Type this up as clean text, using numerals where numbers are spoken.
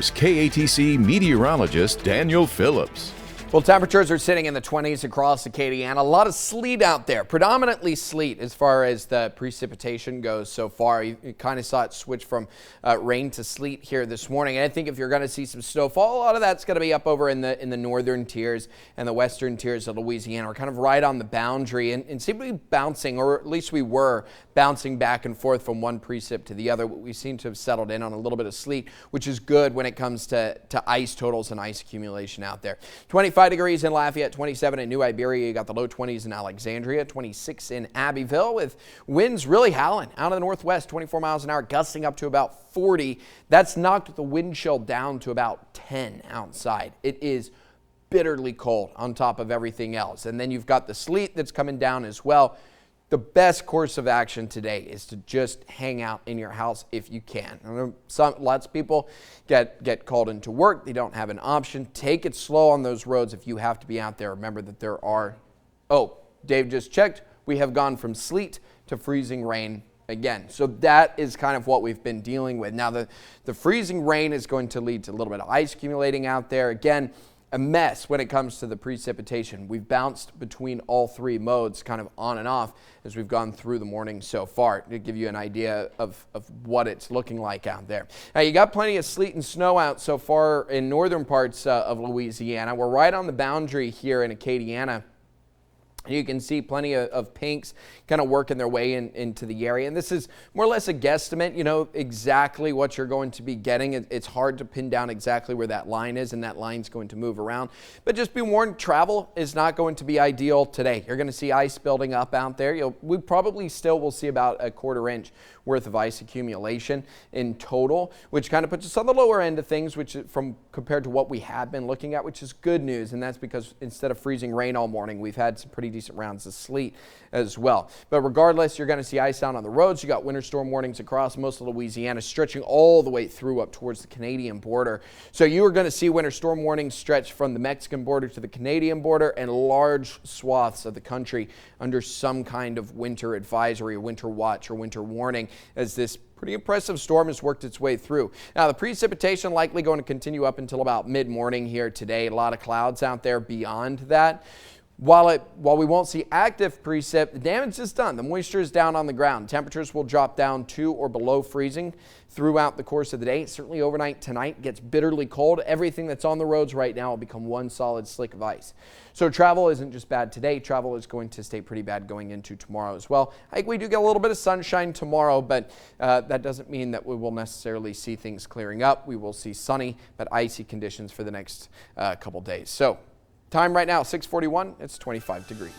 KATC meteorologist Daniel Phillips. Well, temperatures are sitting in the 20s across Acadiana. A lot of sleet out there, predominantly sleet as far as the precipitation goes so far. You kind of saw it switch from rain to sleet here this morning. And I think if you're going to see some snowfall, a lot of that's going to be up over in the northern tiers and the western tiers of Louisiana. We're kind of right on the boundary and seem to be bouncing, or at least we were bouncing back and forth from one precip to the other. We seem to have settled in on a little bit of sleet, which is good when it comes to ice totals and ice accumulation out there. 25 degrees in Lafayette, 27 in New Iberia. You got the low 20s in Alexandria, 26 in Abbeville, with winds really howling out of the northwest, 24 miles an hour, gusting up to about 40. That's knocked the wind chill down to about 10 outside. It is bitterly cold on top of everything else. And then you've got the sleet that's coming down as well. The best course of action today is to just hang out in your house if you can. I know lots of people get called into work. They don't have an option. Take it slow on those roads if you have to be out there. Remember that there are, Dave just checked, we have gone from sleet to freezing rain again. So that is kind of what we've been dealing with. Now the freezing rain is going to lead to a little bit of ice accumulating out there. Again, a mess when it comes to the precipitation. We've bounced between all three modes kind of on and off as we've gone through the morning so far to give you an idea of what it's looking like out there. Now you got plenty of sleet and snow out so far in northern parts of Louisiana. We're right on the boundary here in Acadiana. You can see plenty of pinks kind of working their way into the area. And this is more or less a guesstimate, you know, exactly what you're going to be getting. It's hard to pin down exactly where that line is, and that line's going to move around. But just be warned, travel is not going to be ideal today. You're going to see ice building up out there. We probably still will see about a quarter inch worth of ice accumulation in total, which kind of puts us on the lower end of things, which from compared to what we have been looking at, which is good news. And that's because instead of freezing rain all morning, we've had some pretty decent rounds of sleet as well. But regardless, you're going to see ice out on the roads. You got winter storm warnings across most of Louisiana, stretching all the way through up towards the Canadian border. So you are going to see winter storm warnings stretch from the Mexican border to the Canadian border, and large swaths of the country under some kind of winter advisory, or winter watch, or winter warning, as this pretty impressive storm has worked its way through. Now, the precipitation likely going to continue up until about mid-morning here today. A lot of clouds out there beyond that. While we won't see active precip, the damage is done. The moisture is down on the ground. Temperatures will drop down to or below freezing throughout the course of the day. Certainly overnight tonight gets bitterly cold. Everything that's on the roads right now will become one solid slick of ice. So travel isn't just bad today. Travel is going to stay pretty bad going into tomorrow as well. I think we do get a little bit of sunshine tomorrow, but that doesn't mean that we will necessarily see things clearing up. We will see sunny but icy conditions for the next couple days. So time right now, 6:41, it's 25 degrees.